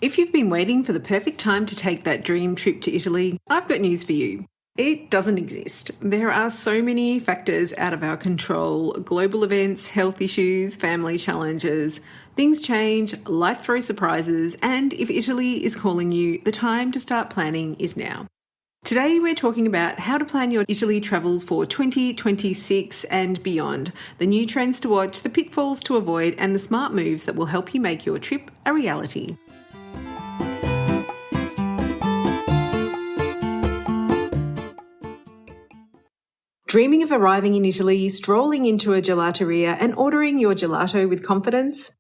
If you've been waiting for the perfect time to take that dream trip to Italy, I've got news for you. It doesn't exist. There are so many factors out of our control: global events, health issues, family challenges. Things change, life throws surprises, and if Italy is calling you, the time to start planning is now. Today we're talking about how to plan your Italy travels for 2026 and beyond, the new trends to watch, the pitfalls to avoid, and the smart moves that will help you make your trip a reality. Dreaming of arriving in Italy, strolling into a gelateria and ordering your gelato with confidence?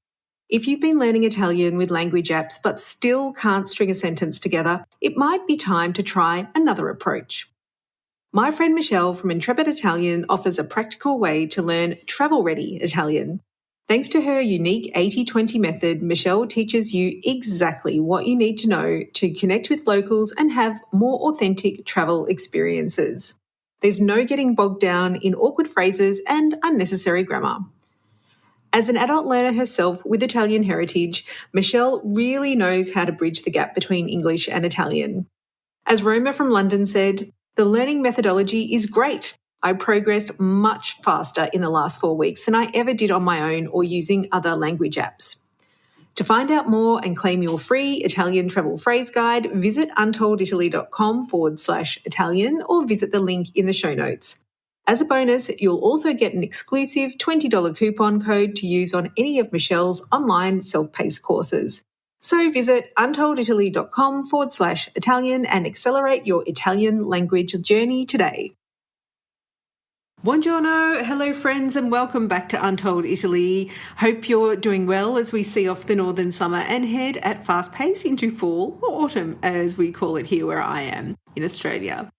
If you've been learning Italian with language apps but still can't string a sentence together, it might be time to try another approach. My friend Michelle from Intrepid Italian offers a practical way to learn travel-ready Italian. Thanks to her unique 80-20 method, Michelle teaches you exactly what you need to know to connect with locals and have more authentic travel experiences. There's no getting bogged down in awkward phrases and unnecessary grammar. As an adult learner herself with Italian heritage, Michelle really knows how to bridge the gap between English and Italian. As Roma from London said, "The learning methodology is great. I progressed much faster in the last 4 weeks than I ever did on my own or using other language apps." To find out more and claim your free Italian travel phrase guide, visit untolditaly.com/Italian or visit the link in the show notes. As a bonus, you'll also get an exclusive $20 coupon code to use on any of Michelle's online self-paced courses. So visit untolditaly.com/Italian and accelerate your Italian language journey today. Buongiorno, hello friends, and welcome back to Untold Italy. Hope you're doing well as we see off the northern summer and head at fast pace into fall, or autumn as we call it here where I am in Australia.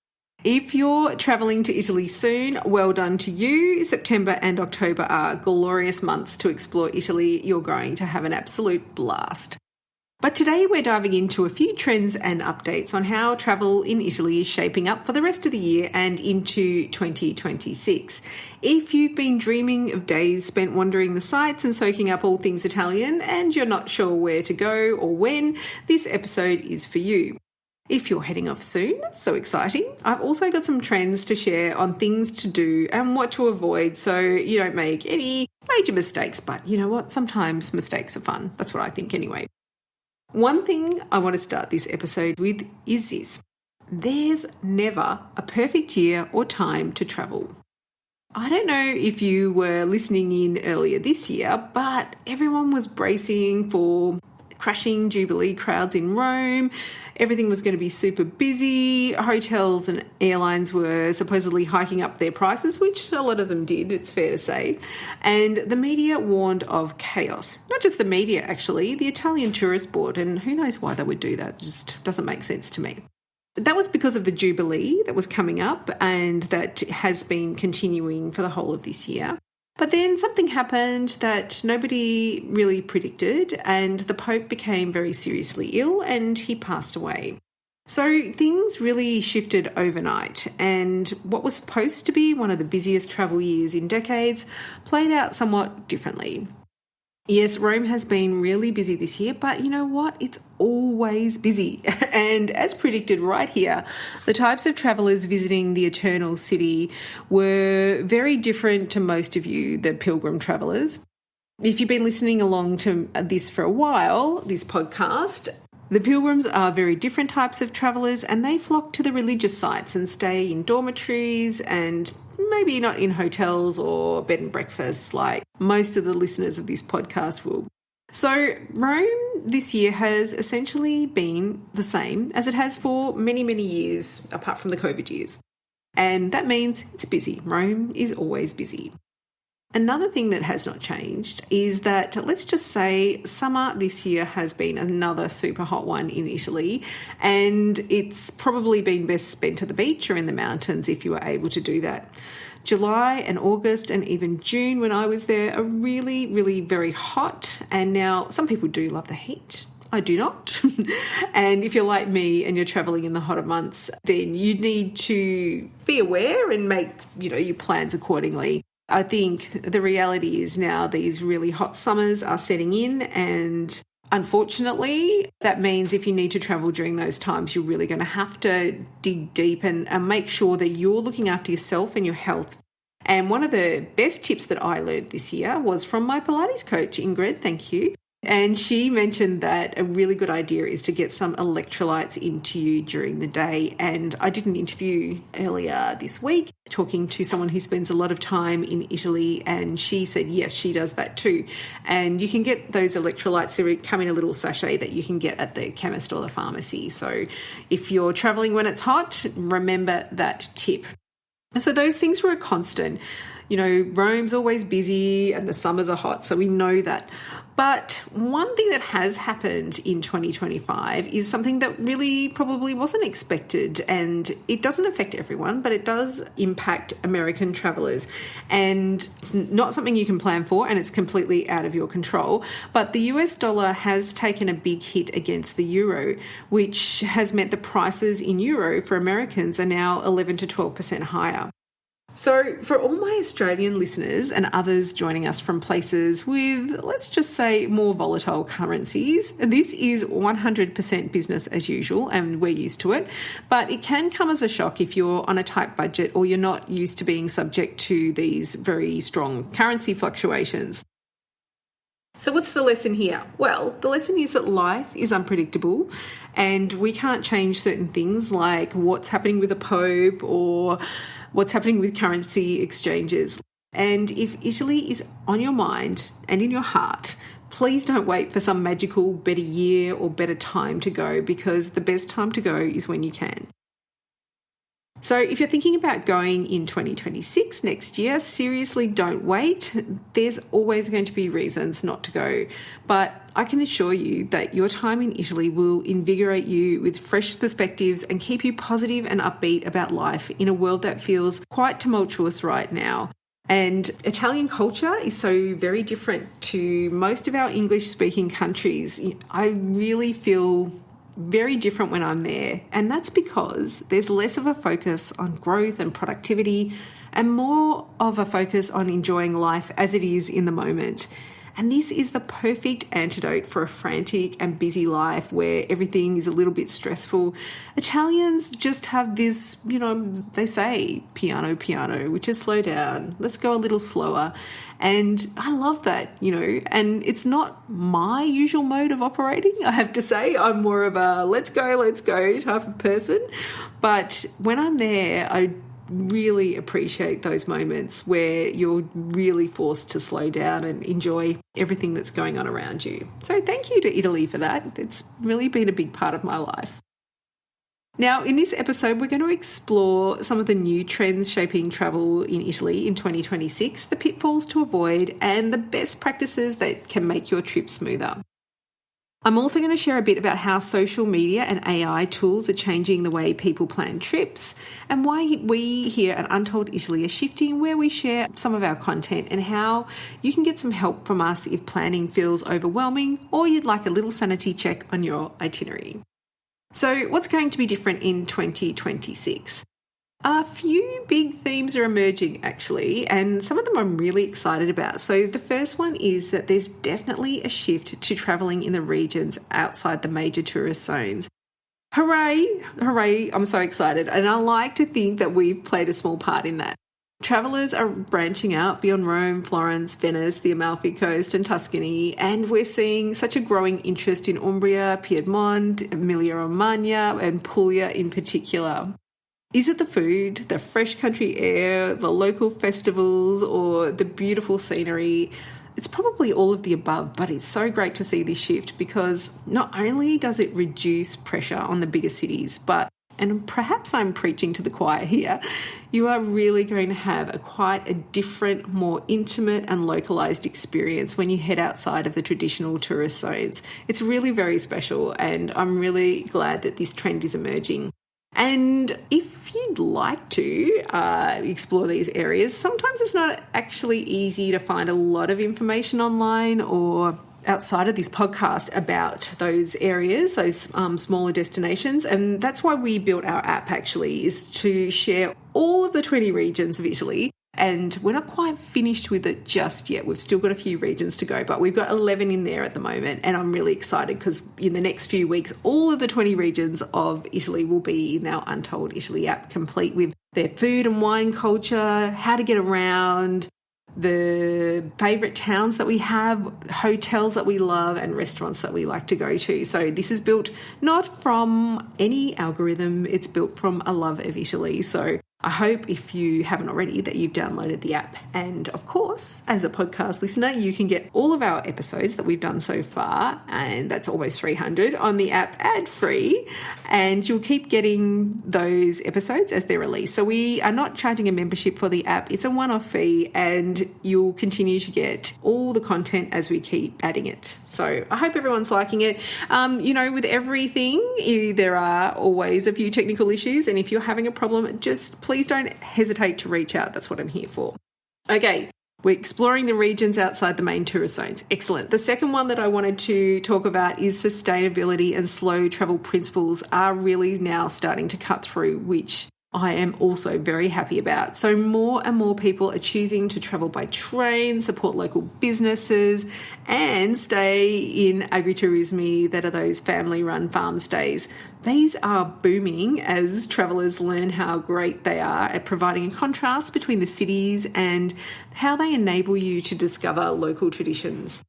If you're travelling to Italy soon, well done to you. September and October are glorious months to explore Italy. You're going to have an absolute blast. But today we're diving into a few trends and updates on how travel in Italy is shaping up for the rest of the year and into 2026. If you've been dreaming of days spent wandering the sights and soaking up all things Italian and you're not sure where to go or when, this episode is for you. If you're heading off soon, so exciting, I've also got some trends to share on things to do and what to avoid so you don't make any major mistakes. But you know what? Sometimes mistakes are fun. That's what I think anyway. One thing I want to start this episode with is this: there's never a perfect year or time to travel. I don't know if you were listening in earlier this year, but everyone was bracing for crashing Jubilee crowds in Rome. Everything was going to be super busy. Hotels and airlines were supposedly hiking up their prices, which a lot of them did, it's fair to say. And the media warned of chaos. Not just the media, actually, the Italian Tourist Board, and who knows why they would do that. It just doesn't make sense to me. That was because of the Jubilee that was coming up and that has been continuing for the whole of this year. But then something happened that nobody really predicted, and the Pope became very seriously ill and he passed away. So things really shifted overnight, and what was supposed to be one of the busiest travel years in decades played out somewhat differently. Yes, Rome has been really busy this year, but you know what? It's always busy. And as predicted right here, the types of travellers visiting the Eternal City were very different to most of you, the pilgrim travellers. If you've been listening along to this for a while, this podcast, the pilgrims are very different types of travellers, and they flock to the religious sites and stay in dormitories and maybe not in hotels or bed and breakfasts like most of the listeners of this podcast will. So Rome this year has essentially been the same as it has for many, many years, apart from the COVID years. And that means it's busy. Rome is always busy. Another thing that has not changed is that, let's just say, summer this year has been another super hot one in Italy, and it's probably been best spent at the beach or in the mountains if you were able to do that. July and August and even June when I was there are really, really very hot, and now some people do love the heat. I do not. And if you're like me and you're travelling in the hotter months, then you need to be aware and make, your plans accordingly. I think the reality is now these really hot summers are setting in, and Unfortunately, that means if you need to travel during those times, you're really going to have to dig deep and make sure that you're looking after yourself and your health. And one of the best tips that I learned this year was from my Pilates coach, Ingrid, thank you. And she mentioned that a really good idea is to get some electrolytes into you during the day. And I did an interview earlier this week talking to someone who spends a lot of time in Italy, and she said, yes, she does that too. And you can get those electrolytes. They come in a little sachet that you can get at the chemist or the pharmacy. So if you're traveling when it's hot, remember that tip. So those things were a constant. You know, Rome's always busy and the summers are hot, so we know that. But one thing that has happened in 2025 is something that really probably wasn't expected, and it doesn't affect everyone, but it does impact American travellers. And it's not something you can plan for, and it's completely out of your control. But the US dollar has taken a big hit against the euro, which has meant the prices in euro for Americans are now 11 to 12% higher. So for all my Australian listeners and others joining us from places with, let's just say, more volatile currencies, this is 100% business as usual and we're used to it, but it can come as a shock if you're on a tight budget or you're not used to being subject to these very strong currency fluctuations. So what's the lesson here? Well, the lesson is that life is unpredictable and we can't change certain things like what's happening with the Pope or what's happening with currency exchanges. And if Italy is on your mind and in your heart, please don't wait for some magical better year or better time to go, because the best time to go is when you can. So if you're thinking about going in 2026 next year, seriously don't wait. There's always going to be reasons not to go. But I can assure you that your time in Italy will invigorate you with fresh perspectives and keep you positive and upbeat about life in a world that feels quite tumultuous right now. And Italian culture is so very different to most of our English-speaking countries. I really feel very different when I'm there, and that's because there's less of a focus on growth and productivity and more of a focus on enjoying life as it is in the moment. And this is the perfect antidote for a frantic and busy life where everything is a little bit stressful. Italians just have this, they say piano, piano, which is slow down. Let's go a little slower. And I love that, and it's not my usual mode of operating, I have to say. I'm more of a let's go type of person. But when I'm there, I really appreciate those moments where you're really forced to slow down and enjoy everything that's going on around you. So thank you to Italy for that. It's really been a big part of my life. Now, in this episode, we're going to explore some of the new trends shaping travel in Italy in 2026, the pitfalls to avoid, and the best practices that can make your trip smoother. I'm also going to share a bit about how social media and AI tools are changing the way people plan trips, and why we here at Untold Italy are shifting where we share some of our content, and how you can get some help from us if planning feels overwhelming or you'd like a little sanity check on your itinerary. So what's going to be different in 2026? A few big themes are emerging, actually, and some of them I'm really excited about. So the first one is that there's definitely a shift to travelling in the regions outside the major tourist zones. Hooray, hooray, I'm so excited. And I like to think that we've played a small part in that. Travellers are branching out beyond Rome, Florence, Venice, the Amalfi Coast and Tuscany, and we're seeing such a growing interest in Umbria, Piedmont, Emilia-Romagna and Puglia in particular. Is it the food, the fresh country air, the local festivals, or the beautiful scenery? It's probably all of the above, but it's so great to see this shift because not only does it reduce pressure on the bigger cities, but, and perhaps I'm preaching to the choir here, you are really going to have quite a different, more intimate and localised experience when you head outside of the traditional tourist zones. It's really very special, and I'm really glad that this trend is emerging. And if you'd like to explore these areas, sometimes it's not actually easy to find a lot of information online or outside of this podcast about those areas, those smaller destinations. And that's why we built our app, actually, is to share all of the 20 regions of Italy And we're not quite finished with it just yet. We've still got a few regions to go, but we've got 11 in there at the moment. And I'm really excited because in the next few weeks, all of the 20 regions of Italy will be in our Untold Italy app, complete with their food and wine culture, how to get around, the favourite towns that we have, hotels that we love, and restaurants that we like to go to. So this is built not from any algorithm, it's built from a love of Italy. So I hope, if you haven't already, that you've downloaded the app. And of course, as a podcast listener, you can get all of our episodes that we've done so far, and that's almost 300, on the app ad-free, and you'll keep getting those episodes as they're released. So we are not charging a membership for the app. It's a one-off fee, and you'll continue to get all the content as we keep adding it. So I hope everyone's liking it. With everything, there are always a few technical issues, and if you're having a problem, just please don't hesitate to reach out. That's what I'm here for. Okay, we're exploring the regions outside the main tourist zones. Excellent. The second one that I wanted to talk about is sustainability and slow travel principles are really now starting to cut through, which I am also very happy about. So more and more people are choosing to travel by train, support local businesses, and stay in agriturismi, that are those family-run farm stays. These are booming as travellers learn how great they are at providing a contrast between the cities and how they enable you to discover local traditions.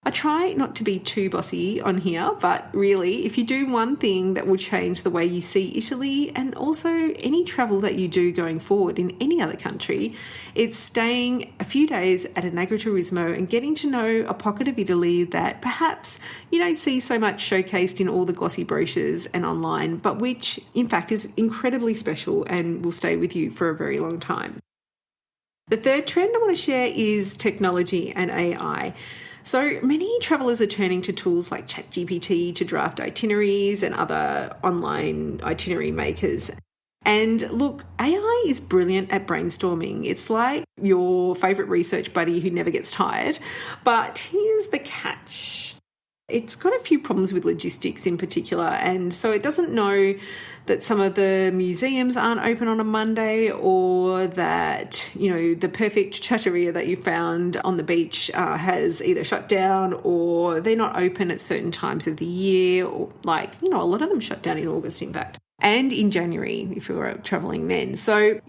I try not to be too bossy on here, but really, if you do one thing that will change the way you see Italy and also any travel that you do going forward in any other country, it's staying a few days at an agriturismo and getting to know a pocket of Italy that perhaps you don't see so much showcased in all the glossy brochures and online, but which in fact is incredibly special and will stay with you for a very long time. The third trend I want to share is technology and AI. So many travellers are turning to tools like ChatGPT to draft itineraries and other online itinerary makers. And look, AI is brilliant at brainstorming. It's like your favourite research buddy who never gets tired. But here's the catch. It's got a few problems with logistics in particular, and so it doesn't know that some of the museums aren't open on a Monday, or that, the perfect trattoria that you found on the beach has either shut down or they're not open at certain times of the year, or a lot of them shut down in August, in fact, and in January if you're travelling then. So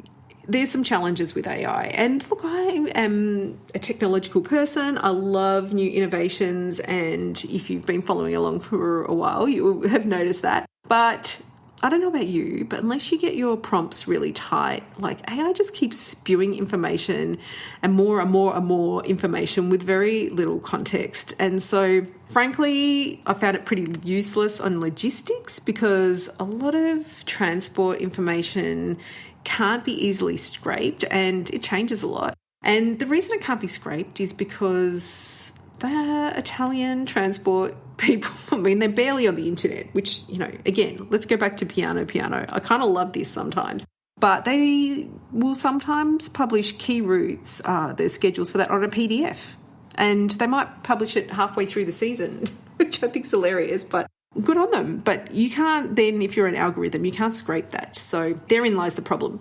there's some challenges with AI. And look, I am a technological person. I love new innovations. And if you've been following along for a while, you'll have noticed that. But I don't know about you, but unless you get your prompts really tight, AI just keeps spewing information and more information with very little context. And so, frankly, I found it pretty useless on logistics because a lot of transport information can't be easily scraped and it changes a lot. And the reason it can't be scraped is because the Italian transport people, they're barely on the internet, which, again, let's go back to piano. I kind of love this sometimes. But they will sometimes publish key routes, their schedules for that on a PDF. And they might publish it halfway through the season, which I think is hilarious, but good on them. But you can't then, if you're an algorithm, you can't scrape that. So therein lies the problem.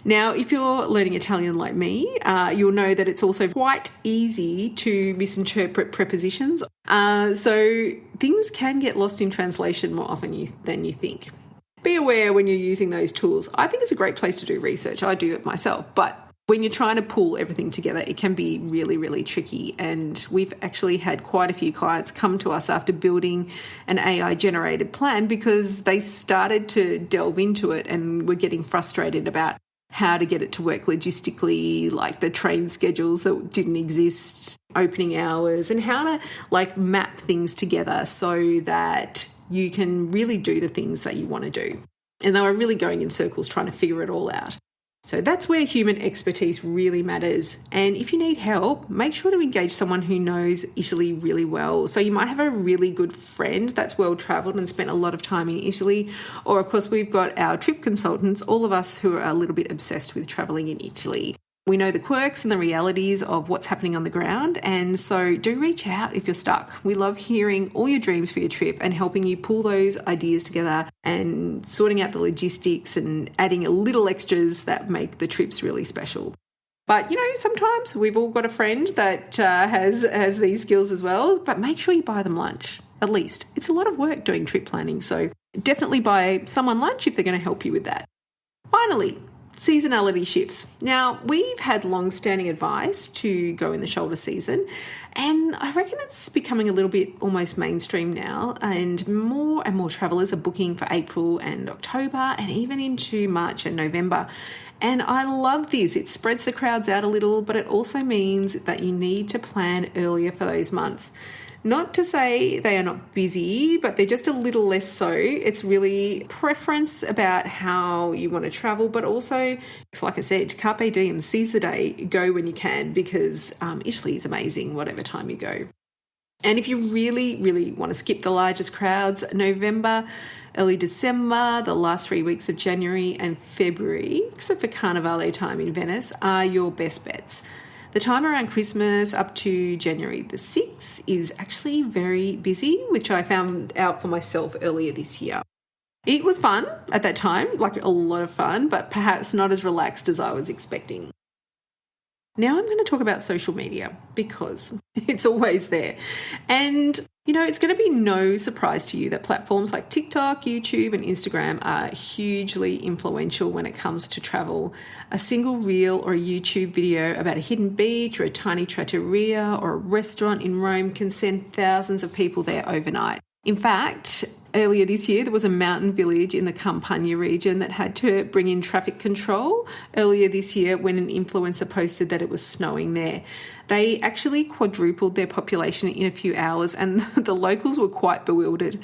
Now, if you're learning Italian like me, you'll know that it's also quite easy to misinterpret prepositions. So things can get lost in translation more often than you think. Be aware when you're using those tools. I think it's a great place to do research. I do it myself. But when you're trying to pull everything together, it can be really, really tricky. And we've actually had quite a few clients come to us after building an AI-generated plan because they started to delve into it and were getting frustrated about how to get it to work logistically, like the train schedules that didn't exist, opening hours, and how to map things together so that you can really do the things that you want to do. And they were really going in circles trying to figure it all out. So that's where human expertise really matters. And if you need help, make sure to engage someone who knows Italy really well. So you might have a really good friend that's well-travelled and spent a lot of time in Italy. Or, of course, we've got our trip consultants, all of us who are a little bit obsessed with travelling in Italy. We know the quirks and the realities of what's happening on the ground, and so do reach out if you're stuck. We love hearing all your dreams for your trip and helping you pull those ideas together and sorting out the logistics and adding a little extras that make the trips really special. But, sometimes we've all got a friend that has these skills as well, but make sure you buy them lunch, at least. It's a lot of work doing trip planning, so definitely buy someone lunch if they're going to help you with that. Finally, seasonality shifts. Now, we've had long-standing advice to go in the shoulder season, and I reckon it's becoming a little bit almost mainstream now, and more travellers are booking for April and October and even into March and November. And I love this. It spreads the crowds out a little, but it also means that you need to plan earlier for those months. Not to say they are not busy, but they're just a little less so. It's really preference about how you want to travel, but also, like I said, carpe diem, seize the day, go when you can, because Italy is amazing whatever time you go. And if you really, really want to skip the largest crowds, November, early December, the last 3 weeks of January and February, except for Carnivale time in Venice, are your best bets. The time around Christmas up to January the 6th is actually very busy, which I found out for myself earlier this year. It was fun at that time, like a lot of fun, but perhaps not as relaxed as I was expecting. Now I'm going to talk about social media because it's always there. And, it's going to be no surprise to you that platforms like TikTok, YouTube and Instagram are hugely influential when it comes to travel. A single reel or a YouTube video about a hidden beach or a tiny trattoria or a restaurant in Rome can send thousands of people there overnight. In fact, earlier this year, there was a mountain village in the Campania region that had to bring in traffic control earlier this year when an influencer posted that it was snowing there. They actually quadrupled their population in a few hours and the locals were quite bewildered.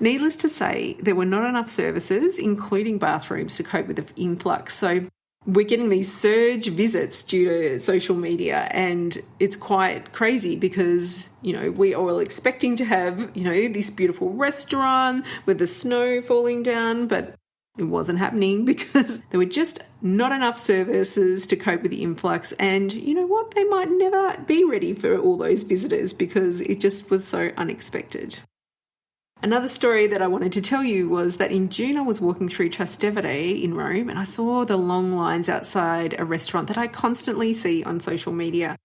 Needless to say, there were not enough services, including bathrooms, to cope with the influx. So we're getting these surge visits due to social media, and it's quite crazy because, we are all expecting to have, this beautiful restaurant with the snow falling down, but it wasn't happening because there were just not enough services to cope with the influx. And you know what? They might never be ready for all those visitors because it just was so unexpected. Another story that I wanted to tell you was that in June I was walking through Trastevere in Rome and I saw the long lines outside a restaurant that I constantly see on social media.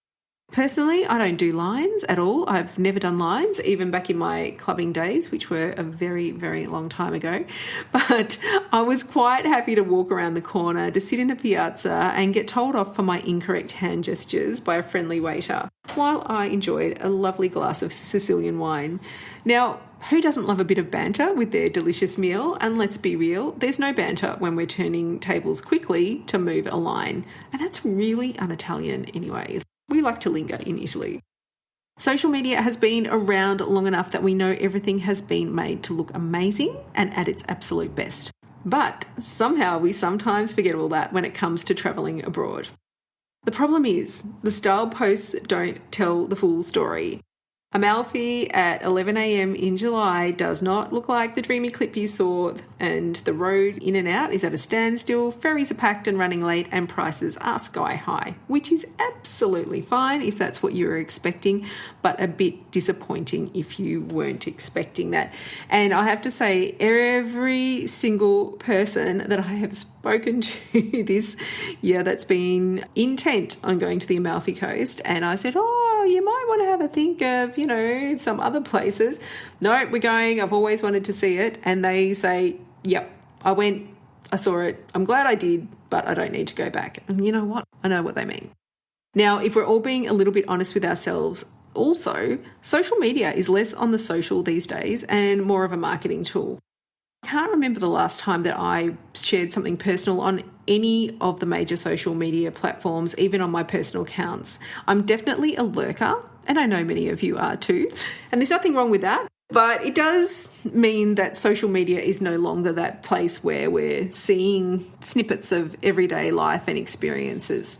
Personally, I don't do lines at all. I've never done lines, even back in my clubbing days, which were a very, very long time ago. But I was quite happy to walk around the corner, to sit in a piazza and get told off for my incorrect hand gestures by a friendly waiter, while I enjoyed a lovely glass of Sicilian wine. Now, who doesn't love a bit of banter with their delicious meal? And let's be real, there's no banter when we're turning tables quickly to move a line. And that's really un-Italian anyway. We like to linger in Italy. Social media has been around long enough that we know everything has been made to look amazing and at its absolute best. But somehow we sometimes forget all that when it comes to travelling abroad. The problem is the style posts don't tell the full story. Amalfi at 11 a.m. in July does not look like the dreamy clip you saw, and the road in and out is at a standstill, ferries are packed and running late, and prices are sky high, which is absolutely fine if that's what you were expecting, but a bit disappointing if you weren't expecting that. And I have to say, every single person that I have spoken to this year that's been intent on going to the Amalfi Coast, and I said, you might want to have a think of, some other places. No, we're going. I've always wanted to see it. And they say, yep, I went, I saw it. I'm glad I did, but I don't need to go back. And you know what? I know what they mean. Now, if we're all being a little bit honest with ourselves, also, social media is less on the social these days and more of a marketing tool. I can't remember the last time that I shared something personal on any of the major social media platforms, even on my personal accounts. I'm definitely a lurker, and I know many of you are too, and there's nothing wrong with that. But it does mean that social media is no longer that place where we're seeing snippets of everyday life and experiences.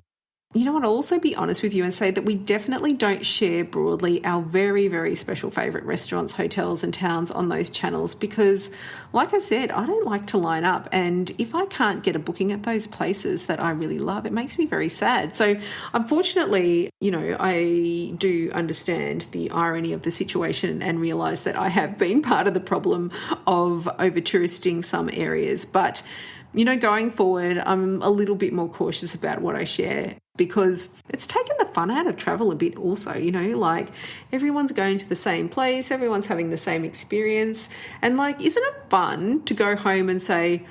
You know what, I'll also be honest with you and say that we definitely don't share broadly our very, very special favourite restaurants, hotels and towns on those channels because, like I said, I don't like to line up, and if I can't get a booking at those places that I really love, it makes me very sad. So unfortunately, I do understand the irony of the situation and realise that I have been part of the problem of over-touristing some areas, but going forward, I'm a little bit more cautious about what I share. because it's taken the fun out of travel a bit also, like everyone's going to the same place, everyone's having the same experience. And like, isn't it fun to go home and say,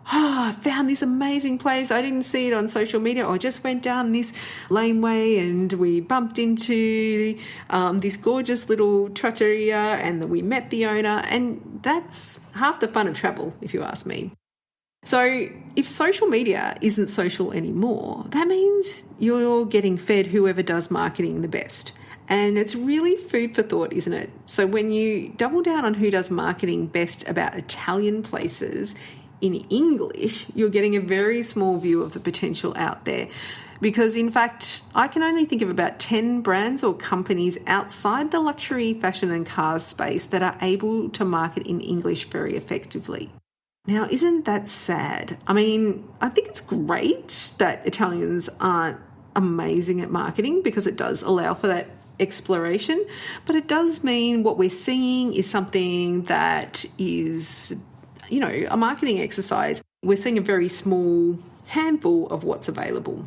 I found this amazing place. I didn't see it on social media. Or I just went down this laneway and we bumped into this gorgeous little trattoria and we met the owner. And that's half the fun of travel, if you ask me. So if social media isn't social anymore, that means you're getting fed whoever does marketing the best. And it's really food for thought, isn't it? So when you double down on who does marketing best about Italian places in English, you're getting a very small view of the potential out there. Because in fact, I can only think of about 10 brands or companies outside the luxury, fashion and cars space that are able to market in English very effectively. Now, isn't that sad? I mean, I think it's great that Italians aren't amazing at marketing because it does allow for that exploration, but it does mean what we're seeing is something that is, a marketing exercise. We're seeing a very small handful of what's available.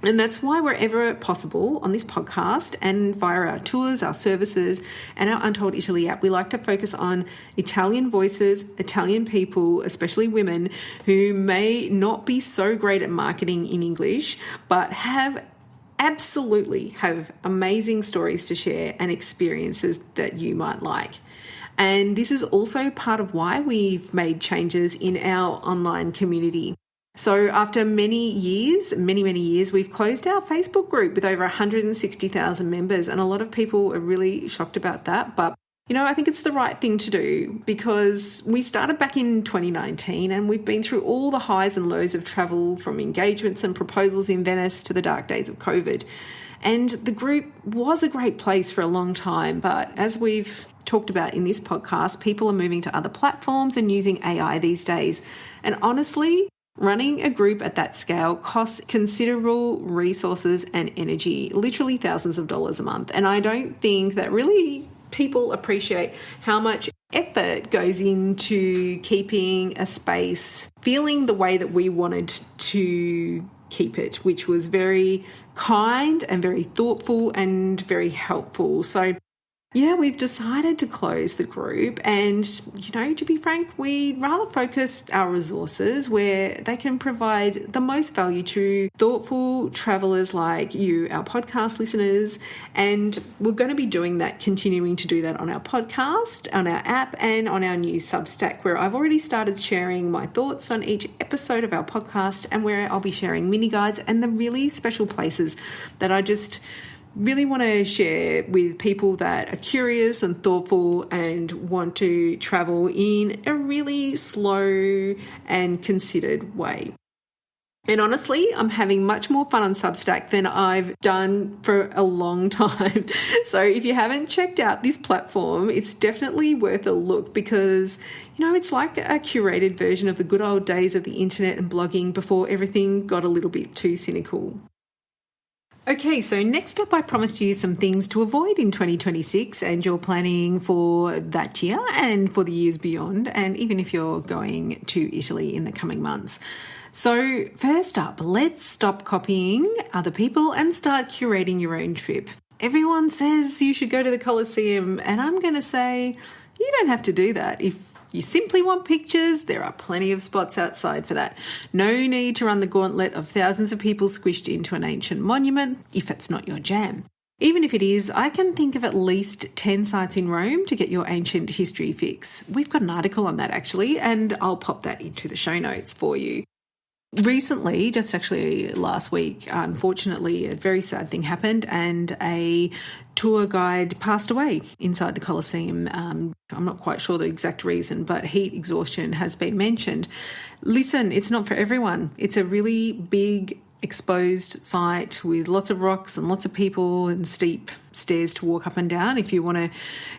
And that's why wherever possible on this podcast and via our tours, our services and our Untold Italy app, we like to focus on Italian voices, Italian people, especially women who may not be so great at marketing in English, but absolutely have amazing stories to share and experiences that you might like. And this is also part of why we've made changes in our online community. So after many years, we've closed our Facebook group with over 160,000 members. And a lot of people are really shocked about that. But, I think it's the right thing to do because we started back in 2019 and we've been through all the highs and lows of travel, from engagements and proposals in Venice to the dark days of COVID. And the group was a great place for a long time. But as we've talked about in this podcast, people are moving to other platforms and using AI these days. And honestly, running a group at that scale costs considerable resources and energy, literally thousands of dollars a month. And I don't think that really people appreciate how much effort goes into keeping a space feeling the way that we wanted to keep it, which was very kind and very thoughtful and very helpful. So yeah, we've decided to close the group and, to be frank, we'd rather focus our resources where they can provide the most value to thoughtful travellers like you, our podcast listeners. And we're going to be doing that, continuing to do that on our podcast, on our app and on our new Substack, where I've already started sharing my thoughts on each episode of our podcast and where I'll be sharing mini guides and the really special places that I just really want to share with people that are curious and thoughtful and want to travel in a really slow and considered way. And honestly, I'm having much more fun on Substack than I've done for a long time. So if you haven't checked out this platform, it's definitely worth a look because, it's like a curated version of the good old days of the internet and blogging before everything got a little bit too cynical. Okay, so next up, I promised you some things to avoid in 2026 and you're planning for that year and for the years beyond, and even if you're going to Italy in the coming months. So first up, let's stop copying other people and start curating your own trip. Everyone says you should go to the Colosseum, and I'm going to say you don't have to do that. If you simply want pictures, there are plenty of spots outside for that. No need to run the gauntlet of thousands of people squished into an ancient monument if it's not your jam. Even if it is, I can think of at least 10 sites in Rome to get your ancient history fix. We've got an article on that actually, and I'll pop that into the show notes for you. Recently, just actually last week, unfortunately, a very sad thing happened and a tour guide passed away inside the Colosseum. I'm not quite sure the exact reason, but heat exhaustion has been mentioned. Listen, it's not for everyone. It's a really big exposed site with lots of rocks and lots of people and steep stairs to walk up and down if you want to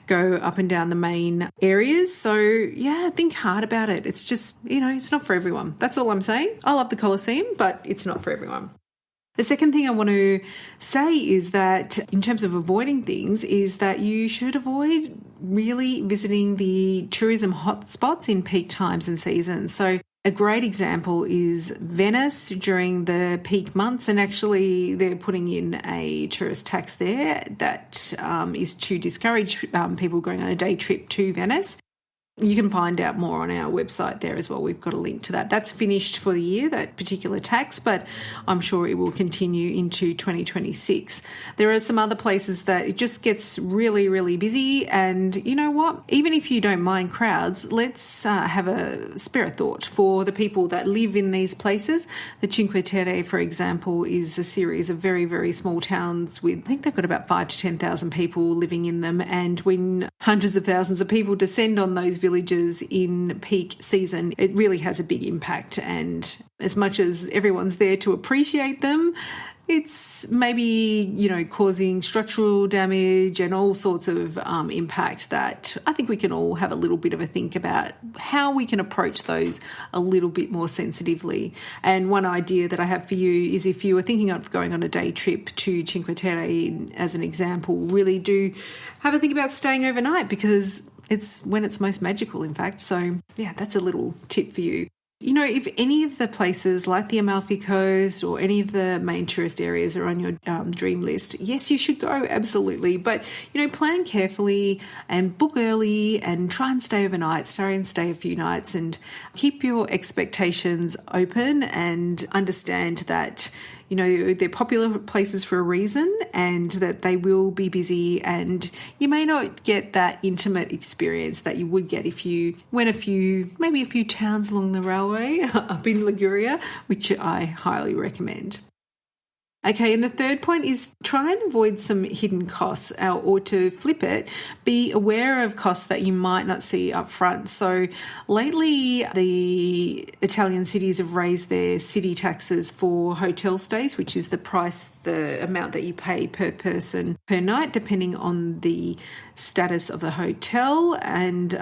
go up and down the main areas. So yeah, think hard about it. It's just, it's not for everyone. That's all I'm saying. I love the Colosseum, but it's not for everyone. The second thing I want to say is that in terms of avoiding things is that you should avoid really visiting the tourism hotspots in peak times and seasons. So A great example is Venice during the peak months, and actually they're putting in a tourist tax there that is to discourage people going on a day trip to Venice. You can find out more on our website there as well. We've got a link to that. That's finished for the year, that particular tax, but I'm sure it will continue into 2026. There are some other places that it just gets really, really busy. And you know what? Even if you don't mind crowds, let's have a spare thought for the people that live in these places. The Cinque Terre, for example, is a series of very, very small towns with, I think they've got about 5,000 to 10,000 people living in them. And when hundreds of thousands of people descend on those villages in peak season, it really has a big impact. And as much as everyone's there to appreciate them, it's maybe, causing structural damage and all sorts of impact that I think we can all have a little bit of a think about how we can approach those a little bit more sensitively. And one idea that I have for you is, if you are thinking of going on a day trip to Cinque Terre, as an example, really do have a think about staying overnight, because it's when it's most magical, in fact. So, yeah, that's a little tip for you. If any of the places like the Amalfi Coast or any of the main tourist areas are on your dream list, yes, you should go, absolutely. But, plan carefully and book early and try and stay overnight, stay a few nights, and keep your expectations open and understand that they're popular places for a reason, and that they will be busy, and you may not get that intimate experience that you would get if you went maybe a few towns along the railway up in Liguria, which I highly recommend. Okay, and the third point is try and avoid some hidden costs, or to flip it, be aware of costs that you might not see up front. So lately, the Italian cities have raised their city taxes for hotel stays, which is the amount that you pay per person per night, depending on the status of the hotel. And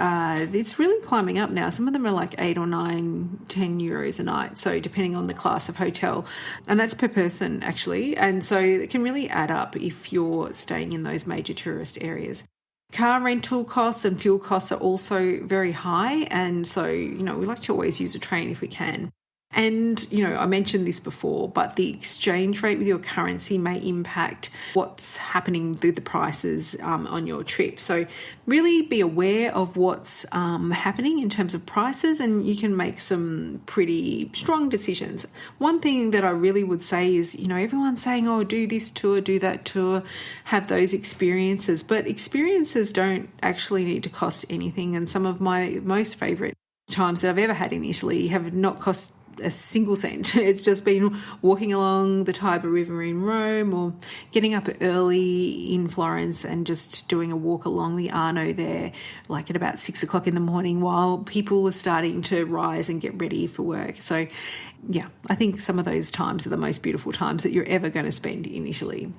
it's really climbing up now. Some of them are like 8 or 9, 10 euros a night. So depending on the class of hotel, and that's per person actually. And so it can really add up if you're staying in those major tourist areas. Car rental costs and fuel costs are also very high. And so, we like to always use a train if we can. And, I mentioned this before, but the exchange rate with your currency may impact what's happening with the prices on your trip. So really be aware of what's happening in terms of prices, and you can make some pretty strong decisions. One thing that I really would say is, everyone's saying, oh, do this tour, do that tour, have those experiences. But experiences don't actually need to cost anything. And some of my most favourite times that I've ever had in Italy have not cost a single cent. It's just been walking along the Tiber River in Rome, or getting up early in Florence and just doing a walk along the Arno there, like at about 6 o'clock in the morning, while people are starting to rise and get ready for work. So, yeah, I think some of those times are the most beautiful times that you're ever going to spend in Italy.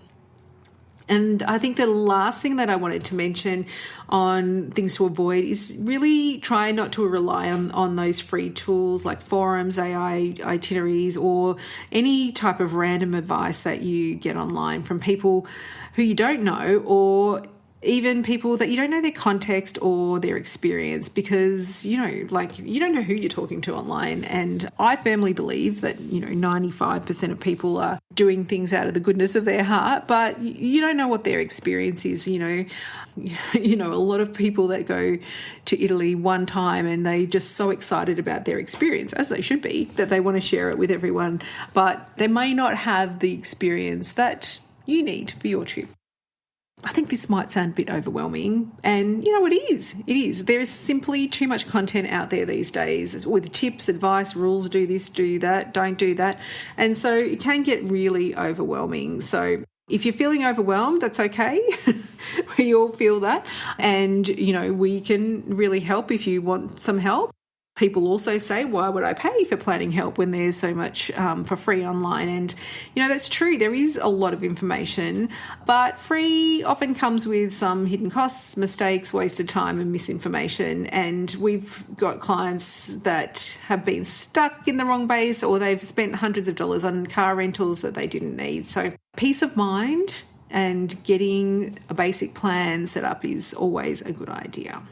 And I think the last thing that I wanted to mention on things to avoid is really try not to rely on those free tools like forums, AI itineraries, or any type of random advice that you get online from people who you don't know, or even people that you don't know their context or their experience, because, you don't know who you're talking to online. And I firmly believe that, 95% of people are doing things out of the goodness of their heart, but you don't know what their experience is. A lot of people that go to Italy one time and they just so excited about their experience, as they should be, that they want to share it with everyone, but they may not have the experience that you need for your trip. I think this might sound a bit overwhelming, and it is. It is. There is simply too much content out there these days with tips, advice, rules, do this, do that, don't do that. And so it can get really overwhelming. So if you're feeling overwhelmed, that's okay. We all feel that. And, we can really help if you want some help. People also say, why would I pay for planning help when there's so much for free online? And, that's true. There is a lot of information, but free often comes with some hidden costs, mistakes, wasted time and misinformation. And we've got clients that have been stuck in the wrong base, or they've spent hundreds of dollars on car rentals that they didn't need. So peace of mind and getting a basic plan set up is always a good idea.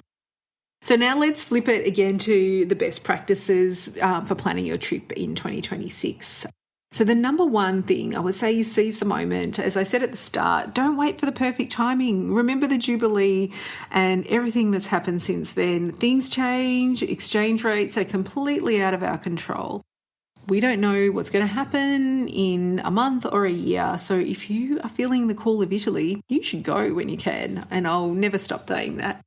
So now let's flip it again to the best practices for planning your trip in 2026. So the number one thing I would say is seize the moment. As I said at the start, don't wait for the perfect timing. Remember the Jubilee and everything that's happened since then. Things change, exchange rates are completely out of our control. We don't know what's going to happen in a month or a year. So if you are feeling the call of Italy, you should go when you can. And I'll never stop saying that.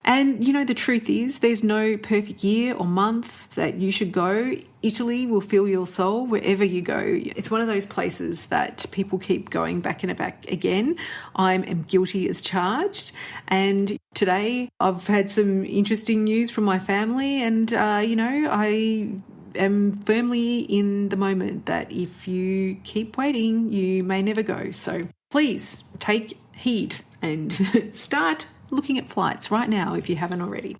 And, the truth is there's no perfect year or month that you should go. Italy will fill your soul wherever you go. It's one of those places that people keep going back and back again. I am guilty as charged. And today I've had some interesting news from my family and, I am firmly in the moment that if you keep waiting, you may never go. So please take heed and start looking at flights right now if you haven't already.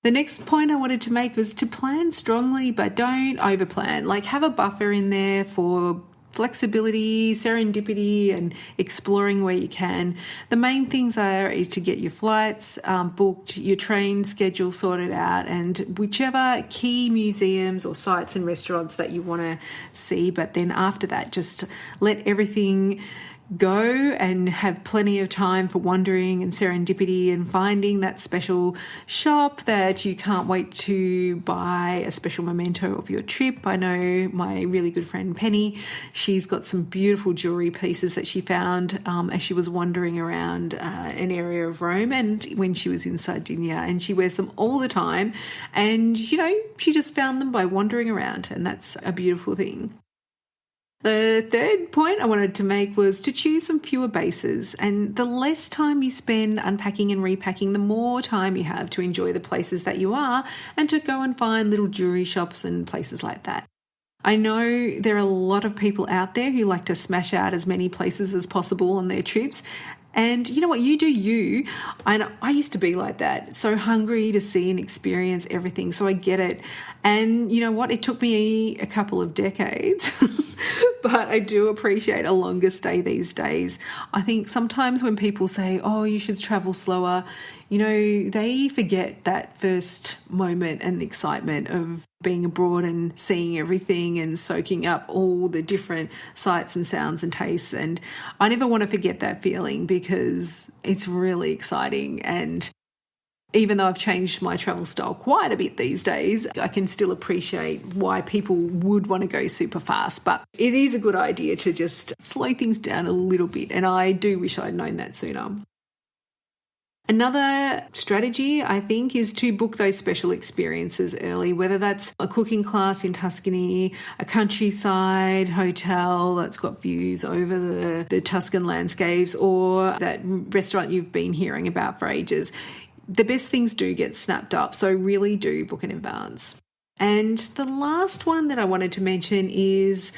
The next point I wanted to make was to plan strongly, but don't overplan. Like, have a buffer in there for flexibility, serendipity, and exploring where you can. The main things is to get your flights booked, your train schedule sorted out, and whichever key museums or sites and restaurants that you want to see. But then after that, just let everything go and have plenty of time for wandering and serendipity and finding that special shop that you can't wait to buy a special memento of your trip. I know my really good friend Penny, she's got some beautiful jewellery pieces that she found as she was wandering around an area of Rome and when she was in Sardinia, and she wears them all the time, and she just found them by wandering around, and that's a beautiful thing. The third point I wanted to make was to choose some fewer bases, and the less time you spend unpacking and repacking, the more time you have to enjoy the places that you are and to go and find little jewelry shops and places like that. I know there are a lot of people out there who like to smash out as many places as possible on their trips. And you know what? You do you. I used to be like that, so hungry to see and experience everything, so I get it. And you know what? It took me a couple of decades, but I do appreciate a longer stay these days. I think sometimes when people say, oh, you should travel slower, they forget that first moment and the excitement of being abroad and seeing everything and soaking up all the different sights and sounds and tastes. And I never want to forget that feeling because it's really exciting. And even though I've changed my travel style quite a bit these days, I can still appreciate why people would want to go super fast. But it is a good idea to just slow things down a little bit. And I do wish I'd known that sooner. Another strategy, I think, is to book those special experiences early, whether that's a cooking class in Tuscany, a countryside hotel that's got views over the Tuscan landscapes, or that restaurant you've been hearing about for ages. The best things do get snapped up, so really do book in advance. And the last one that I wanted to mention is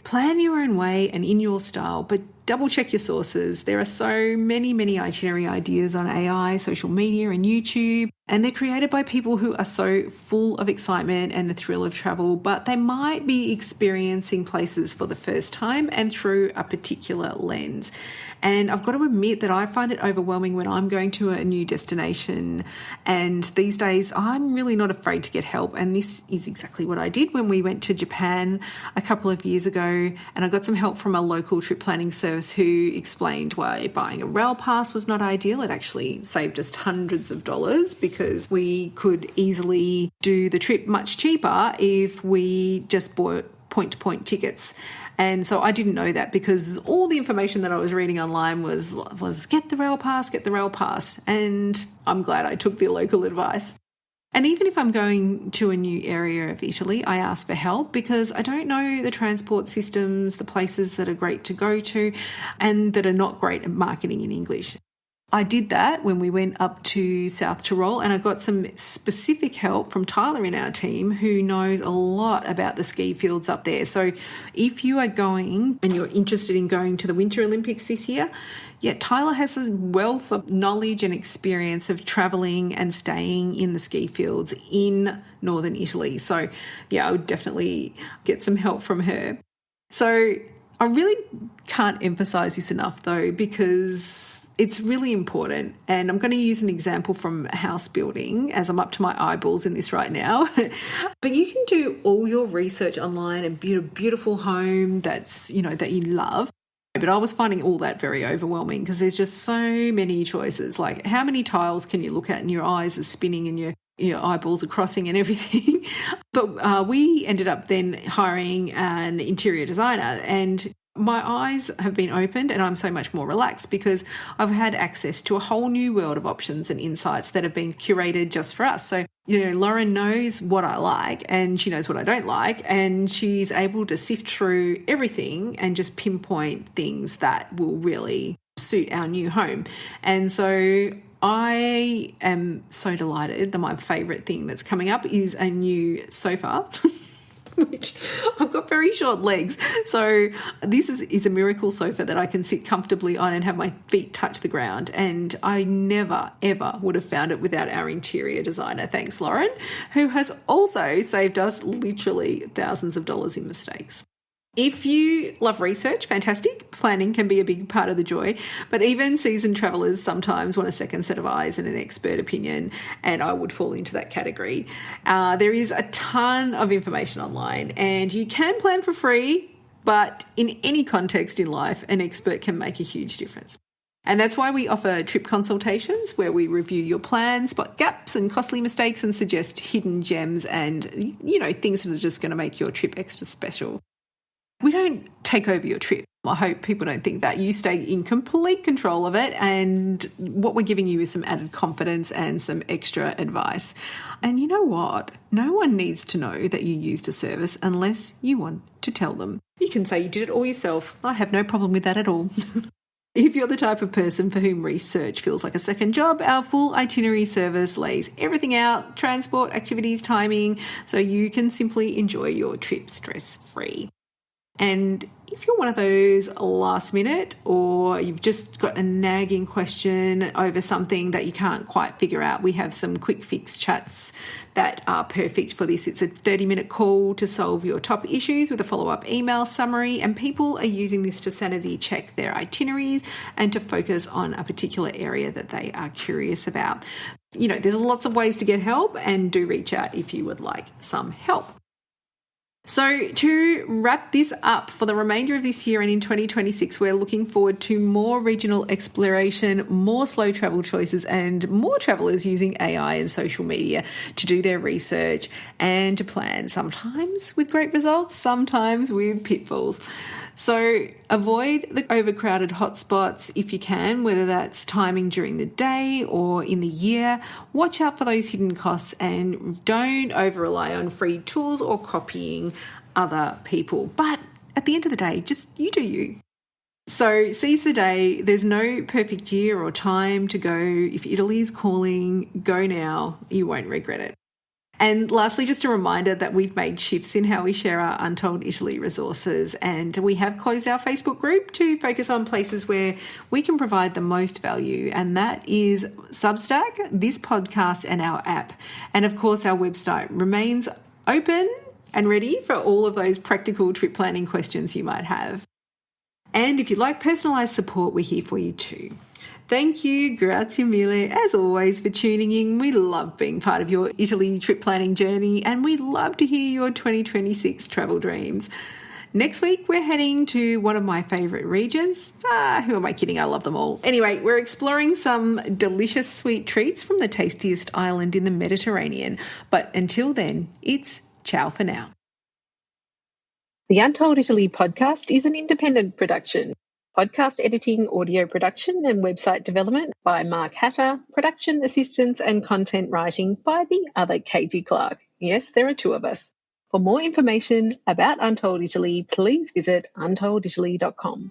plan your own way and in your style, but double check your sources. There are so many itinerary ideas on AI, social media and YouTube, and they're created by people who are so full of excitement and the thrill of travel, but they might be experiencing places for the first time and through a particular lens. And I've got to admit that I find it overwhelming when I'm going to a new destination. And these days, I'm really not afraid to get help. And this is exactly what I did when we went to Japan a couple of years ago. And I got some help from a local trip planning service who explained why buying a rail pass was not ideal. It actually saved us hundreds of dollars because we could easily do the trip much cheaper if we just bought point-to-point tickets. And so I didn't know that because all the information that I was reading online was get the rail pass. And I'm glad I took the local advice. And even if I'm going to a new area of Italy, I ask for help because I don't know the transport systems, the places that are great to go to and that are not great at marketing in English. I did that when we went up to South Tyrol, and I got some specific help from Tyler in our team who knows a lot about the ski fields up there. So if you are going and you're interested in going to the Winter Olympics this year, Tyler has a wealth of knowledge and experience of travelling and staying in the ski fields in northern Italy. So I would definitely get some help from her. So I really can't emphasize this enough though, because it's really important. And I'm going to use an example from house building as I'm up to my eyeballs in this right now. But you can do all your research online and build a beautiful home that's, that you love. But I was finding all that very overwhelming because there's just so many choices. Like, how many tiles can you look at and your eyes are spinning and your eyeballs are crossing and everything. But we ended up then hiring an interior designer, and my eyes have been opened and I'm so much more relaxed because I've had access to a whole new world of options and insights that have been curated just for us. So, Lauren knows what I like and she knows what I don't like, and she's able to sift through everything and just pinpoint things that will really suit our new home. And so I am so delighted that my favourite thing that's coming up is a new sofa, which I've got very short legs. So this is a miracle sofa that I can sit comfortably on and have my feet touch the ground. And I never, ever would have found it without our interior designer. Thanks, Lauren, who has also saved us literally thousands of dollars in mistakes. If you love research, fantastic. Planning can be a big part of the joy, but even seasoned travellers sometimes want a second set of eyes and an expert opinion, and I would fall into that category. There is a ton of information online, and you can plan for free, but in any context in life, an expert can make a huge difference. And that's why we offer trip consultations where we review your plans, spot gaps and costly mistakes, and suggest hidden gems and, things that are just going to make your trip extra special. We don't take over your trip. I hope people don't think that. You stay in complete control of it, and what we're giving you is some added confidence and some extra advice. And you know what? No one needs to know that you used a service unless you want to tell them. You can say you did it all yourself. I have no problem with that at all. If you're the type of person for whom research feels like a second job, our full itinerary service lays everything out, transport, activities, timing, so you can simply enjoy your trip stress-free. And if you're one of those last minute, or you've just got a nagging question over something that you can't quite figure out, we have some quick fix chats that are perfect for this. It's a 30-minute call to solve your top issues with a follow-up email summary, and people are using this to sanity check their itineraries and to focus on a particular area that they are curious about. There's lots of ways to get help, and do reach out if you would like some help. So to wrap this up, for the remainder of this year and in 2026, we're looking forward to more regional exploration, more slow travel choices, and more travellers using AI and social media to do their research and to plan, sometimes with great results, sometimes with pitfalls. So avoid the overcrowded hotspots if you can, whether that's timing during the day or in the year. Watch out for those hidden costs and don't over-rely on free tools or copying other people. But at the end of the day, just you do you. So seize the day. There's no perfect year or time to go. If Italy is calling, go now. You won't regret it. And lastly, just a reminder that we've made shifts in how we share our Untold Italy resources, and we have closed our Facebook group to focus on places where we can provide the most value, and that is Substack, this podcast, and our app. And of course, our website remains open and ready for all of those practical trip planning questions you might have. And if you'd like personalised support, we're here for you too. Thank you, grazie mille, as always, for tuning in. We love being part of your Italy trip planning journey, and we love to hear your 2026 travel dreams. Next week, we're heading to one of my favourite regions. Who am I kidding? I love them all. Anyway, we're exploring some delicious sweet treats from the tastiest island in the Mediterranean. But until then, it's ciao for now. The Untold Italy podcast is an independent production. Podcast editing, audio production and website development by Mark Hatter, production assistance and content writing by the other Katy Clarke. Yes, there are two of us. For more information about Untold Italy, please visit untolditaly.com.